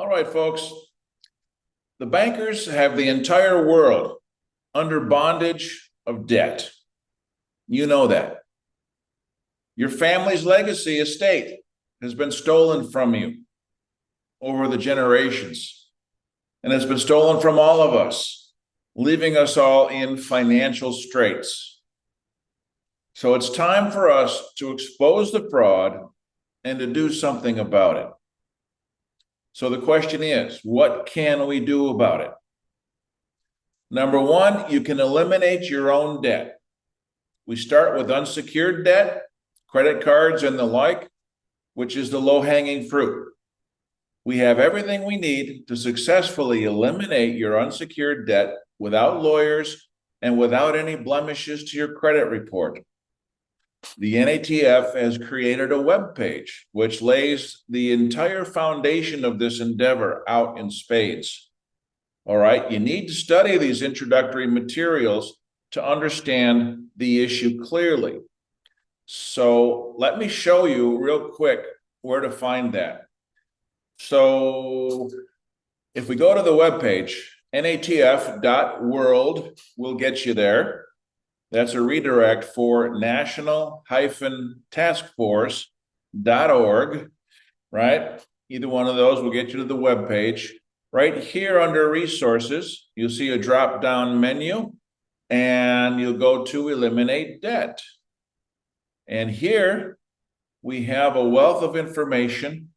All right, folks. The bankers have the entire world under bondage of debt. You know that. Your family's legacy estate has been stolen from you over the generations, and it's been stolen from all of us, leaving us all in financial straits. So it's time for us to expose the fraud and to do something about it. So the question is, what can we do about it? Number one, you can eliminate your own debt. We start with unsecured debt, credit cards and the like, which is the low-hanging fruit. We have everything we need to successfully eliminate your unsecured debt without lawyers and without any blemishes to your credit report. The NATF has created a web page which lays the entire foundation of this endeavor out in spades. All right, you need to study these introductory materials to understand the issue clearly. So let me show you real quick where to find that. So if we go to the web page, natf.world will get you there. That's a redirect for national-taskforce.org, right? Either one of those will get you to the web page. Right here under resources, you'll see a drop-down menu and you'll go to eliminate debt. And here we have a wealth of information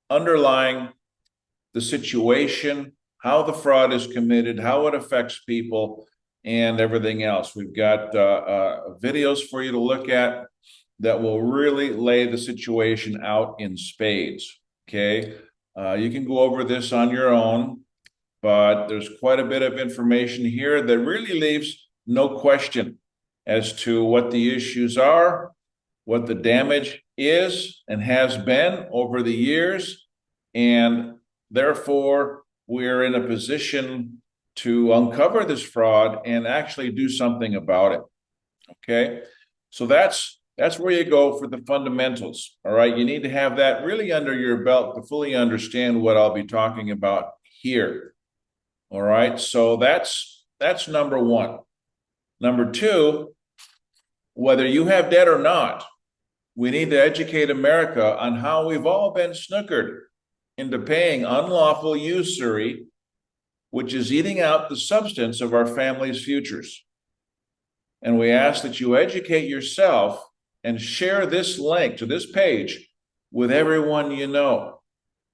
underlying the situation, how the fraud is committed, how it affects people, and everything else. We've got videos for you to look at that will really lay the situation out in spades, okay? You can go over this on your own, but there's quite a bit of information here that really leaves no question as to what the issues are, what the damage is and has been over the years, and therefore we're in a position to uncover this fraud and actually do something about it. Okay, so that's where you go for the fundamentals. All right, you need to have that really under your belt to fully understand what I'll be talking about here. All right, so that's number one. Number two, whether you have debt or not, we need to educate America on how we've all been snookered into paying unlawful usury, which is eating out the substance of our family's futures. And we ask that you educate yourself and share this link to this page with everyone you know.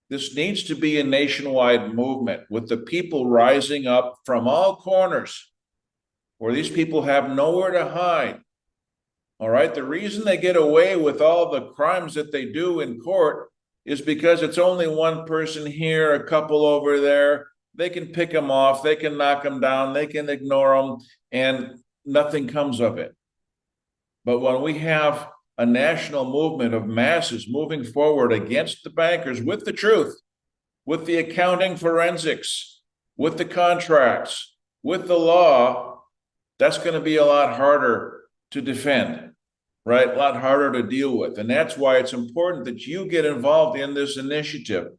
This needs to be a nationwide movement with the people rising up from all corners where these people have nowhere to hide. All right, the reason they get away with all the crimes that they do in court is because it's only one person here, a couple over there. They can pick them off, they can knock them down, they can ignore them, and nothing comes of it. But when we have a national movement of masses moving forward against the bankers with the truth, with the accounting forensics, with the contracts, with the law, that's going to be a lot harder to defend, right? A lot harder to deal with. And that's why it's important that you get involved in this initiative.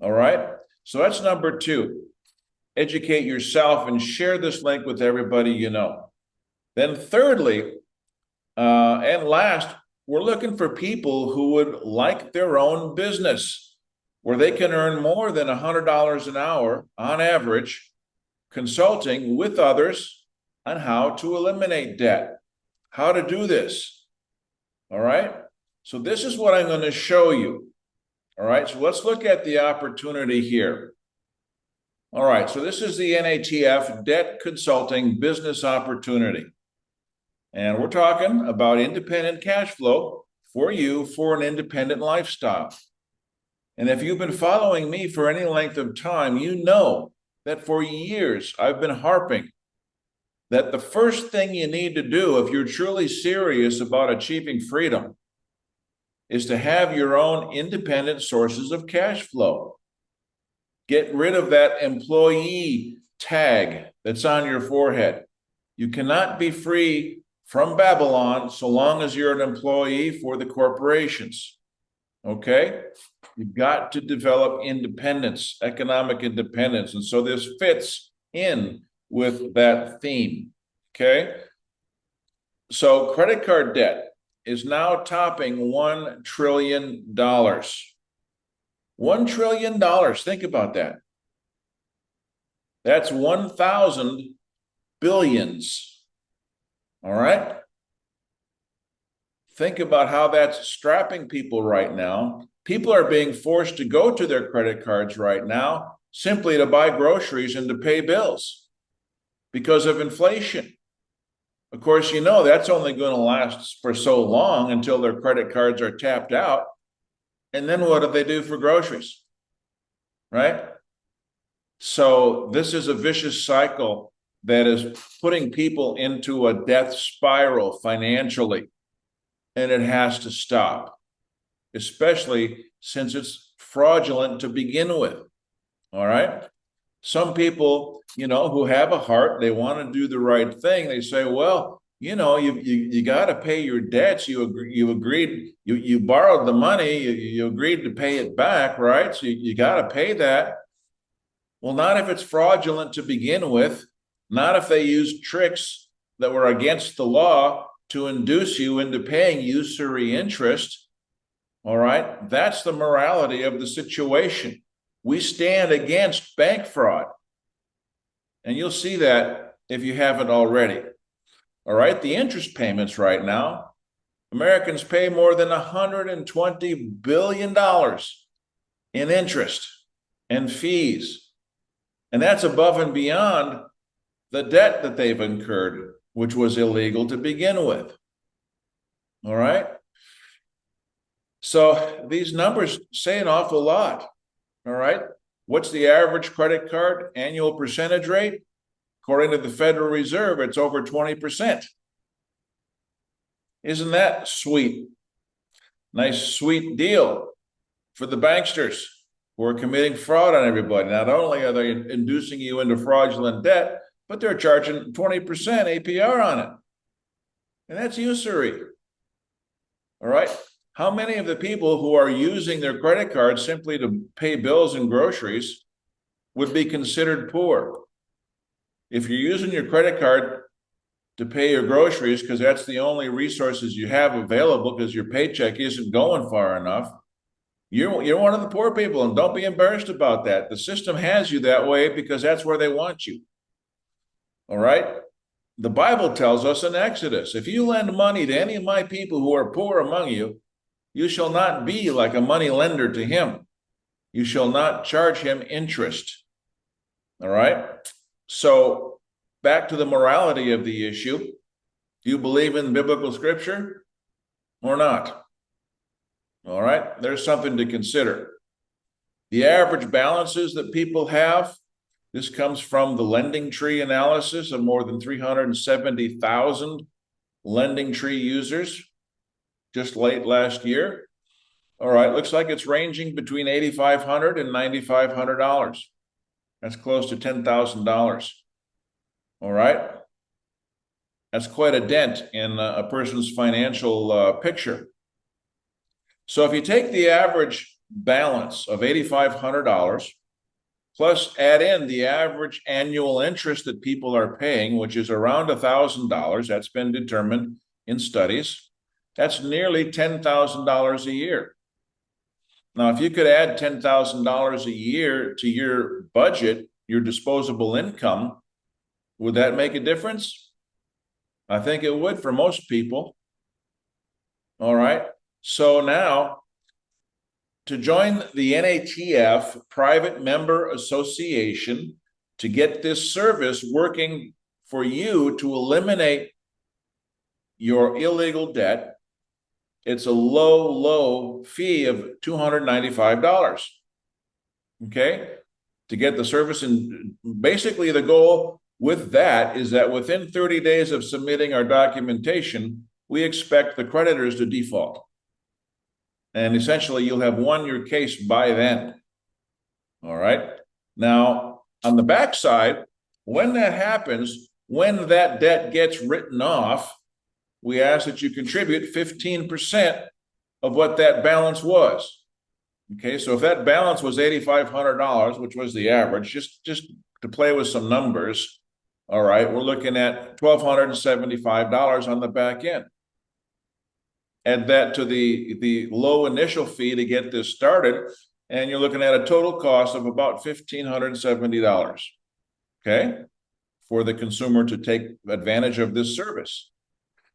All right? So that's number two. Educate yourself and share this link with everybody you know. Then thirdly, and last, we're looking for people who would like their own business where they can earn more than $100 an hour on average, consulting with others on how to eliminate debt, how to do this. All right? So this is what I'm going to show you. All right, so let's look at the opportunity here. All right, so this is the NATF Debt Consulting Business Opportunity. And we're talking about independent cash flow for you for an independent lifestyle. And if you've been following me for any length of time, you know that for years I've been harping that the first thing you need to do if you're truly serious about achieving freedom is to have your own independent sources of cash flow. Get rid of that employee tag that's on your forehead. You cannot be free from Babylon so long as you're an employee for the corporations. Okay? You've got to develop independence, economic independence. And so this fits in with that theme, okay? So credit card debt is now topping $1 trillion. $1 trillion, think about that. That's 1,000 billions, all right? Think about how that's strapping people right now. People are being forced to go to their credit cards right now simply to buy groceries and to pay bills because of inflation. Of course, you know that's only going to last for so long until their credit cards are tapped out. And then what do they do for groceries? Right? So this is a vicious cycle that is putting people into a death spiral financially. And it has to stop, especially since it's fraudulent to begin with. All right. Some people, who have a heart, they want to do the right thing. They say, well, you got to pay your debts. You agreed, you borrowed the money, you agreed to pay it back, right? So you got to pay that. Well, not if it's fraudulent to begin with, not if they use tricks that were against the law to induce you into paying usury interest. All right, that's the morality of the situation. We stand against bank fraud. And you'll see that if you haven't already. All right, the interest payments right now, Americans pay more than $120 billion in interest and fees. And that's above and beyond the debt that they've incurred, which was illegal to begin with. All right. So these numbers say an awful lot. All right. What's the average credit card annual percentage rate? According to the Federal Reserve, it's over 20%. Isn't that sweet? Nice, sweet deal for the banksters who are committing fraud on everybody. Not only are they inducing you into fraudulent debt, but they're charging 20% APR on it. And that's usury. All right. How many of the people who are using their credit card simply to pay bills and groceries would be considered poor? If you're using your credit card to pay your groceries because that's the only resources you have available because your paycheck isn't going far enough, you're one of the poor people, and don't be embarrassed about that. The system has you that way because that's where they want you. All right? The Bible tells us in Exodus, if you lend money to any of my people who are poor among you, you shall not be like a money lender to him. You shall not charge him interest. All right? So back to the morality of the issue. Do you believe in biblical scripture or not? All right, there's something to consider. The average balances that people have, this comes from the lending tree analysis of more than 370,000 lending tree users just late last year. All right, looks like it's ranging between $8,500 and $9,500. That's close to $10,000. All right. That's quite a dent in a person's financial picture. So if you take the average balance of $8,500 plus add in the average annual interest that people are paying, which is around $1,000, that's been determined in studies, that's nearly $10,000 a year. Now, if you could add $10,000 a year to your budget, your disposable income, would that make a difference? I think it would for most people. All right. So now, to join the NATF Private Member Association, to get this service working for you to eliminate your illegal debt, it's a low fee of $295. Okay. To get the service, and basically the goal with that is that within 30 days of submitting our documentation, we expect the creditors to default. And essentially, you'll have won your case by then. All right. Now, on the backside, when that happens, when that debt gets written off, we ask that you contribute 15% of what that balance was. Okay, so if that balance was $8,500, which was the average, just to play with some numbers, all right, we're looking at $1,275 on the back end. Add that to the low initial fee to get this started, and you're looking at a total cost of about $1,570, okay, for the consumer to take advantage of this service.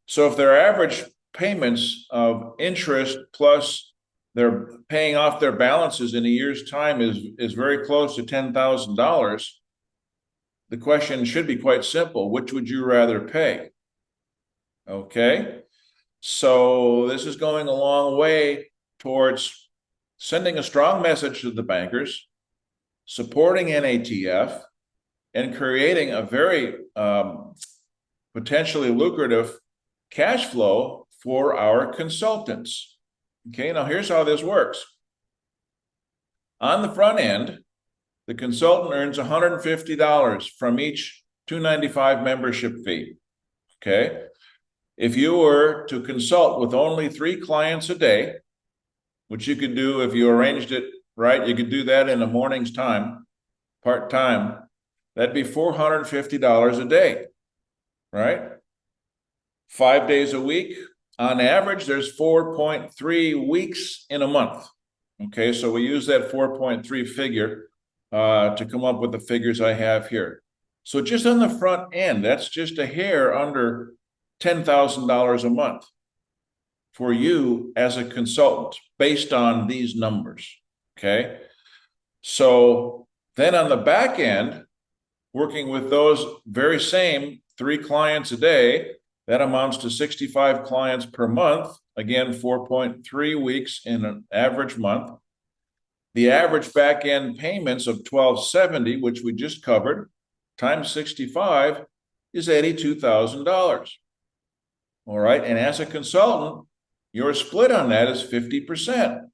So if their average payments of interest plus they're paying off their balances in a year's time is very close to $10,000, the question should be quite simple. Which would you rather pay? Okay. So this is going a long way towards sending a strong message to the bankers, supporting NATF, and creating a very potentially lucrative cash flow for our consultants. Okay, now here's how this works. On the front end, the consultant earns $150 from each $295 membership fee. Okay. If you were to consult with only 3 clients a day, which you could do if you arranged it right, you could do that in a morning's time, part-time, that'd be $450 a day, right? 5 days a week. On average, there's 4.3 weeks in a month. Okay, so we use that 4.3 figure to come up with the figures I have here. So just on the front end, that's just a hair under $10,000 a month for you as a consultant based on these numbers, okay? So then on the back end, working with those very same 3 clients a day, that amounts to 65 clients per month. Again, 4.3 weeks in an average month. The average back end payments of $1,270, which we just covered, times 65 is $82,000. All right, and as a consultant, your split on that is 50%,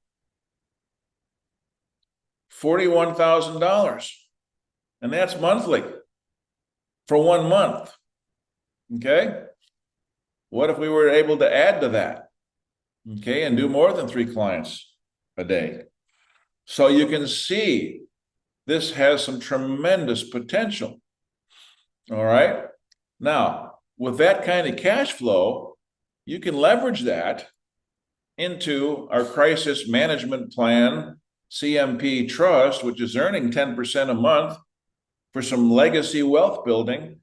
$41,000, and that's monthly for 1 month. Okay, what if we were able to add to that? Okay, and do more than 3 clients a day? So you can see this has some tremendous potential. All right, now with that kind of cash flow, you can leverage that into our crisis management plan, CMP trust, which is earning 10% a month for some legacy wealth building.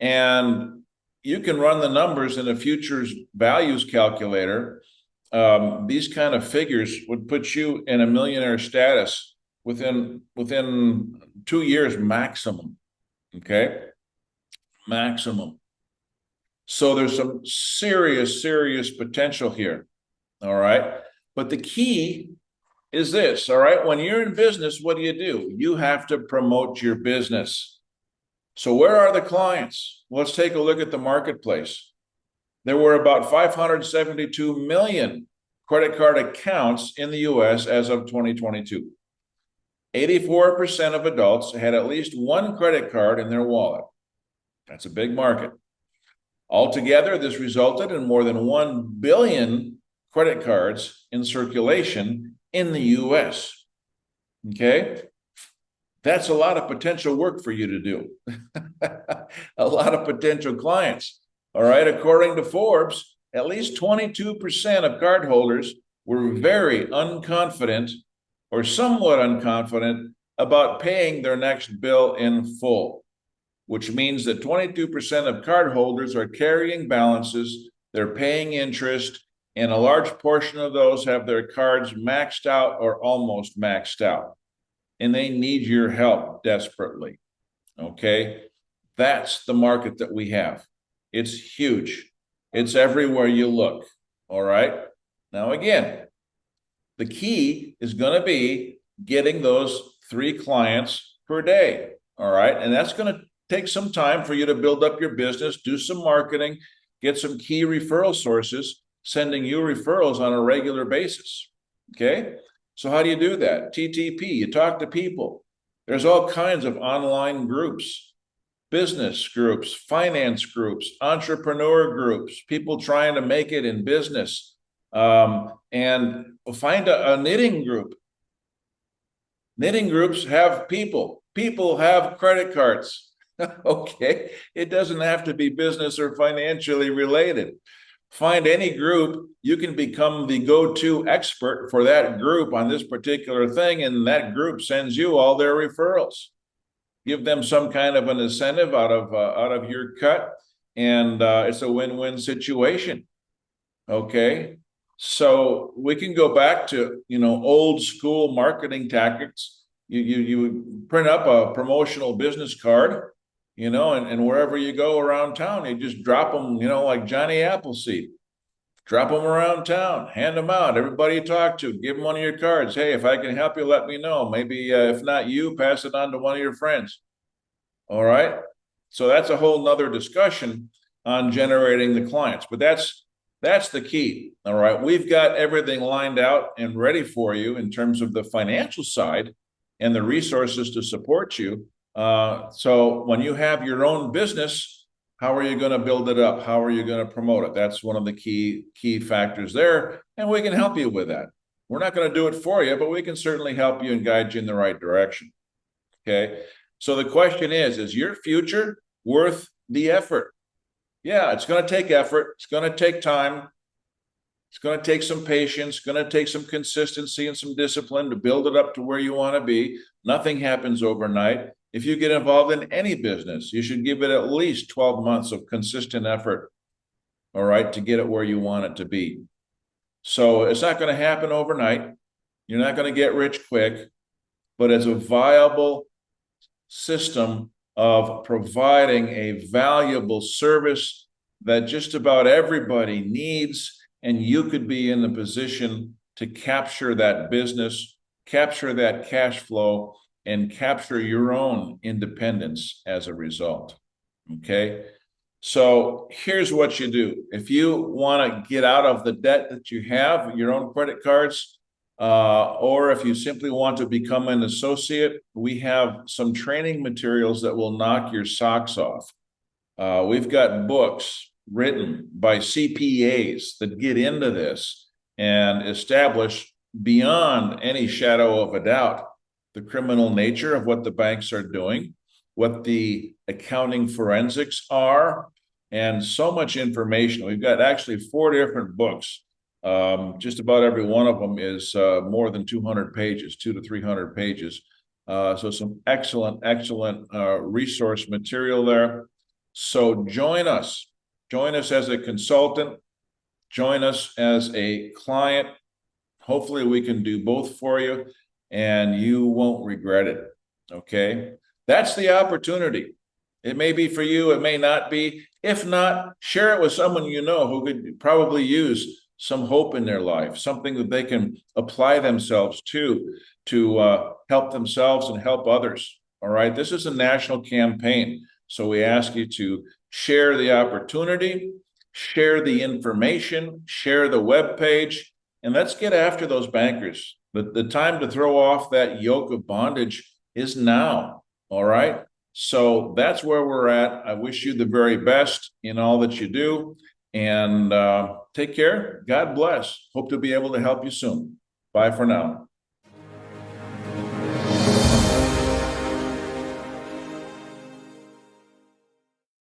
And you can run the numbers in a futures values calculator. These kind of figures would put you in a millionaire status within 2 years maximum. Okay, maximum. So there's some serious potential here. All right, but the key is this. All right, when you're in business, what do? You have to promote your business. So where are the clients? Let's take a look at the marketplace. There were about 572 million credit card accounts in the US as of 2022. 84% of adults had at least 1 credit card in their wallet. That's a big market. Altogether, this resulted in more than 1 billion credit cards in circulation in the US. Okay? That's a lot of potential work for you to do. A lot of potential clients. All right, according to Forbes, at least 22% of cardholders were very unconfident or somewhat unconfident about paying their next bill in full, which means that 22% of cardholders are carrying balances, they're paying interest, and a large portion of those have their cards maxed out or almost maxed out. And they need your help desperately. Okay, that's the market that we have. It's huge. It's everywhere you look. All right. Now, again, the key is going to be getting those 3 clients per day. All right. And that's going to take some time for you to build up your business, do some marketing, get some key referral sources, sending you referrals on a regular basis. Okay. So how do you do that? TTP, you talk to people. There's all kinds of online groups, business groups, finance groups, entrepreneur groups, people trying to make it in business. And find a knitting group. Knitting groups have people. People have credit cards. Okay. It doesn't have to be business or financially related. Find any group, you can become the go-to expert for that group on this particular thing, and that group sends you all their referrals. Give them some kind of an incentive out of your cut, and it's a win-win situation. Okay. So we can go back to, old school marketing tactics. You print up a promotional business card, and wherever you go around town, you just drop them, like Johnny Appleseed. Drop them around town, hand them out. Everybody you talk to, give them one of your cards. Hey, if I can help you, let me know. Maybe if not you, pass it on to one of your friends. All right. So that's a whole nother discussion on generating the clients, but that's the key. All right. We've got everything lined out and ready for you in terms of the financial side and the resources to support you. So when you have your own business, how are you going to build it up? How are you going to promote it? That's one of the key factors there. And we can help you with that. We're not going to do it for you, but we can certainly help you and guide you in the right direction. Okay. So the question is your future worth the effort? Yeah, it's going to take effort. It's going to take time. It's going to take some patience, going to take some consistency and some discipline to build it up to where you want to be. Nothing happens overnight. If you get involved in any business, you should give it at least 12 months of consistent effort, all right, to get it where you want it to be. So it's not going to happen overnight. You're not going to get rich quick, but it's a viable system of providing a valuable service that just about everybody needs, and you could be in the position to capture that business, capture that cash flow, and capture your own independence as a result. Okay. So here's what you do. If you want to get out of the debt that you have, your own credit cards, or if you simply want to become an associate, we have some training materials that will knock your socks off. We've got books written by CPAs that get into this and establish beyond any shadow of a doubt the criminal nature of what the banks are doing, what the accounting forensics are, and so much information. We've got actually 4 different books. Just about every one of them is more than 200 pages, 200 to 300 pages. So some excellent resource material there. So join us as a consultant, join us as a client. Hopefully we can do both for you and you won't regret it. Okay. That's the opportunity. It may be for you. It may not be. If not, share it with someone you know who could probably use some hope in their life, something that they can apply themselves to help themselves and help others. All right. This is a national campaign. So we ask you to share the opportunity, share the information, share the webpage, and let's get after those bankers. The time to throw off that yoke of bondage is now. All right. So that's where we're at. I wish you the very best in all that you do. And take care. God bless. Hope to be able to help you soon. Bye for now.